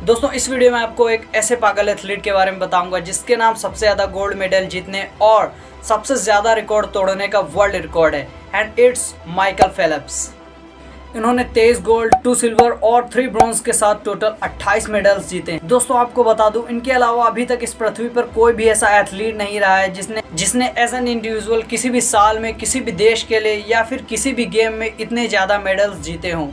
दोस्तों इस वीडियो में आपको एक ऐसे पागल एथलीट के बारे में बताऊंगा जिसके नाम सबसे ज़्यादा गोल्ड मेडल जीतने और सबसे ज़्यादा रिकॉर्ड तोड़ने का वर्ल्ड रिकॉर्ड है एंड इट्स माइकल फेल्प्स। इन्होंने 23 गोल्ड, 2 सिल्वर और 3 ब्रॉन्ज के साथ टोटल 28 मेडल्स जीते हैं। दोस्तों आपको बता दूं, इनके अलावा अभी तक इस पृथ्वी पर कोई भी ऐसा एथलीट नहीं रहा है जिसने एज एन इंडिविजुअल किसी भी साल में किसी भी देश के लिए या फिर किसी भी गेम में इतने ज़्यादा मेडल्स जीते हों।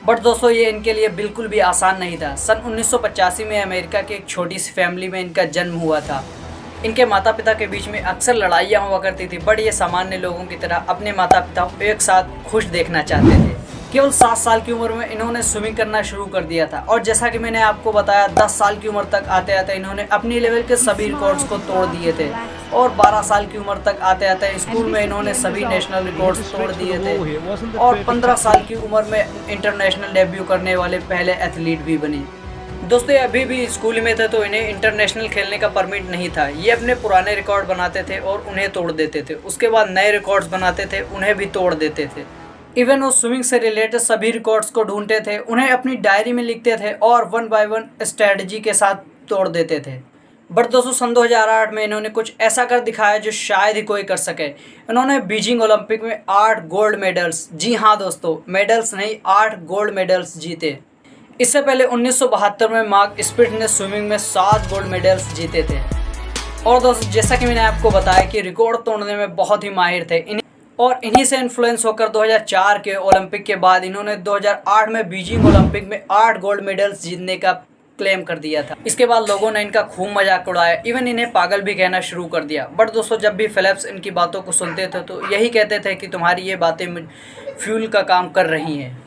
बट दोस्तों ये इनके लिए बिल्कुल भी आसान नहीं था। सन 1985 में अमेरिका की एक छोटी सी फैमिली में इनका जन्म हुआ था। इनके माता पिता के बीच में अक्सर लड़ाइयाँ हुआ करती थी, बट ये सामान्य लोगों की तरह अपने माता पिता को एक साथ खुश देखना चाहते थे। केवल 7 साल की उम्र में इन्होंने स्विमिंग करना शुरू कर दिया था और जैसा कि मैंने आपको बताया 10 साल की उम्र तक आते आते इन्होंने अपनी लेवल के सभी रिकॉर्ड्स को तोड़ दिए थे और 12 साल की उम्र तक आते आते स्कूल में इन्होंने सभी नेशनल रिकॉर्ड्स तोड़ दिए थे और 15 साल की उम्र में इंटरनेशनल डेब्यू करने वाले पहले एथलीट भी बने। दोस्तों ये अभी भी स्कूल में थे तो इन्हें इंटरनेशनल खेलने का परमिट नहीं था। ये अपने पुराने रिकॉर्ड बनाते थे और उन्हें तोड़ देते थे, उसके बाद नए रिकॉर्ड्स बनाते थे, उन्हें भी तोड़ देते थे। इवन वो स्विमिंग से रिलेटेड सभी रिकॉर्ड्स को ढूंढते थे, उन्हें अपनी डायरी में लिखते थे और 1 बाय 1 स्ट्रेटजी के साथ तोड़ देते थे। बट दोस्तों सन 2008 में इन्होंने कुछ ऐसा कर दिखाया जो शायद ही कोई कर सके। इन्होंने बीजिंग ओलंपिक में 8 गोल्ड मेडल्स, जी हाँ दोस्तों मेडल्स नहीं 8 गोल्ड मेडल्स जीते। इससे पहले 1972 में मार्क स्पिट ने स्विमिंग में 7 गोल्ड मेडल्स जीते थे। और दोस्तों जैसा कि मैंने आपको बताया कि रिकॉर्ड तोड़ने में बहुत ही माहिर थे और इन्हीं से इन्फ्लुएंस होकर 2004 के ओलंपिक के बाद इन्होंने 2008 में बीजिंग ओलंपिक में 8 गोल्ड मेडल्स जीतने का क्लेम कर दिया था। इसके बाद लोगों ने इनका खूब मजाक उड़ाया, इवन इन्हें पागल भी कहना शुरू कर दिया। बट दोस्तों जब भी फेल्प्स इनकी बातों को सुनते थे तो यही कहते थे कि तुम्हारी ये बातें फ्यूल का काम कर रही हैं।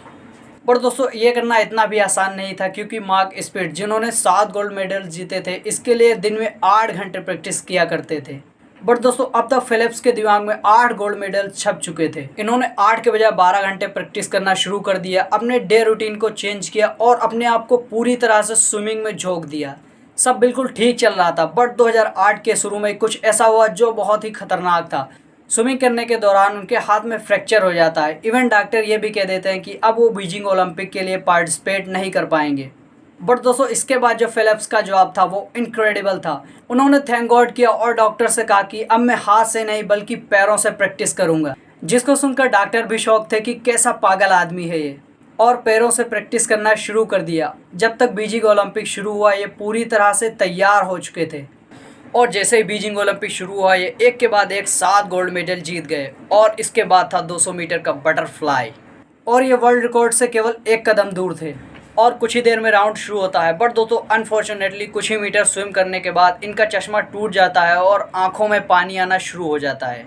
पर दोस्तों ये करना इतना भी आसान नहीं था क्योंकि मार्क स्पिट जिन्होंने 7 गोल्ड मेडल जीते थे इसके लिए दिन में 8 घंटे प्रैक्टिस किया करते थे। बट दोस्तों अब तक फेल्प्स के दिमाग में 8 गोल्ड मेडल छप चुके थे। इन्होंने 8 के बजाय 12 घंटे प्रैक्टिस करना शुरू कर दिया, अपने डे रूटीन को चेंज किया और अपने आप को पूरी तरह से स्विमिंग में झोंक दिया। सब बिल्कुल ठीक चल रहा था, बट 2008 के शुरू में कुछ ऐसा हुआ जो बहुत ही खतरनाक था। स्विमिंग करने के दौरान उनके हाथ में फ्रैक्चर हो जाता है। इवन डॉक्टर ये भी कह देते हैं कि अब वो बीजिंग ओलंपिक के लिए पार्टिसिपेट नहीं कर पाएंगे। बट दोस्तों इसके बाद जो फेल्प्स का जवाब था वो इनक्रेडिबल था। उन्होंने थैंक गॉड किया और डॉक्टर से कहा कि अब मैं हाथ से नहीं बल्कि पैरों से प्रैक्टिस करूंगा, जिसको सुनकर डॉक्टर भी शौक थे कि कैसा पागल आदमी है ये, और पैरों से प्रैक्टिस करना शुरू कर दिया। जब तक बीजिंग ओलंपिक शुरू हुआ ये पूरी तरह से तैयार हो चुके थे और जैसे ही बीजिंग ओलंपिक शुरू हुआ ये एक के बाद एक 7 गोल्ड मेडल जीत गए और इसके बाद था 200 मीटर का बटरफ्लाई और ये वर्ल्ड रिकॉर्ड से केवल 1 कदम दूर थे और कुछ ही देर में राउंड शुरू होता है। बट दोस्तों अनफॉर्चुनेटली कुछ ही मीटर स्विम करने के बाद इनका चश्मा टूट जाता है और आंखों में पानी आना शुरू हो जाता है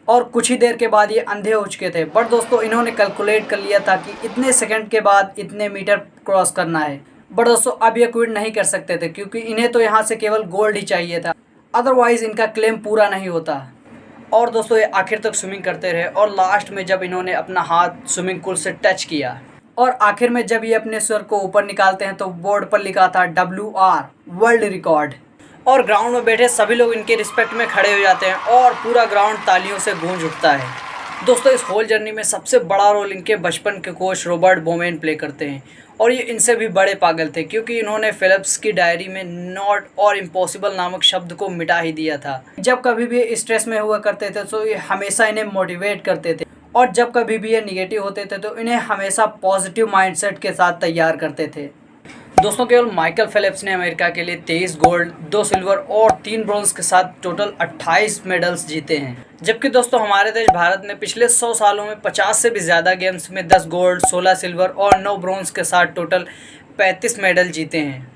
और कुछ ही देर के बाद ये अंधे हो चुके थे। बट दोस्तों इन्होंने कैलकुलेट कर लिया था कि इतने सेकंड के बाद इतने मीटर क्रॉस करना है। बट दोस्तों अब ये क्विट नहीं कर सकते थे क्योंकि इन्हें तो यहाँ से केवल गोल्ड ही चाहिए था, अदरवाइज इनका क्लेम पूरा नहीं होता। और दोस्तों ये आखिर तक स्विमिंग करते रहे और लास्ट में जब इन्होंने अपना हाथ स्विमिंग पूल से टच किया और आखिर में जब ये अपने स्वर को ऊपर निकालते हैं तो बोर्ड पर लिखा था WR वर्ल्ड रिकॉर्ड और ग्राउंड में बैठे सभी लोग इनके रिस्पेक्ट में खड़े हो जाते हैं और पूरा ग्राउंड तालियों से गूंज उठता है। दोस्तों इस होल जर्नी में सबसे बड़ा रोल इनके बचपन के कोच रॉबर्ट बोवेन प्ले करते हैं और ये इनसे भी बड़े पागल थे क्योंकि इन्होंने फेल्प्स की डायरी में नॉट और इम्पॉसिबल नामक शब्द को मिटा ही दिया था। जब कभी भी स्ट्रेस में हुआ करते थे तो ये हमेशा इन्हें मोटिवेट करते थे और जब कभी भी ये निगेटिव होते थे तो इन्हें हमेशा पॉजिटिव माइंडसेट के साथ तैयार करते थे। दोस्तों केवल माइकल फेल्प्स ने अमेरिका के लिए 23 गोल्ड, 2 सिल्वर और 3 ब्रॉन्ज के साथ टोटल 28 मेडल्स जीते हैं, जबकि दोस्तों हमारे देश भारत ने पिछले 100 सालों में 50 से भी ज़्यादा गेम्स में 10 गोल्ड, 16 सिल्वर और 9 ब्रॉन्ज के साथ टोटल 35 मेडल जीते हैं।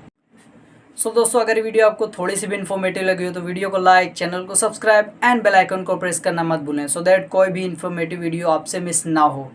सो दोस्तों अगर वीडियो आपको थोड़ी सी भी इन्फॉर्मेटिव लगी हो तो वीडियो को लाइक, चैनल को सब्सक्राइब एंड बेल आइकन को प्रेस करना मत भूलें सो दैट कोई भी इन्फॉर्मेटिव वीडियो आपसे मिस ना हो।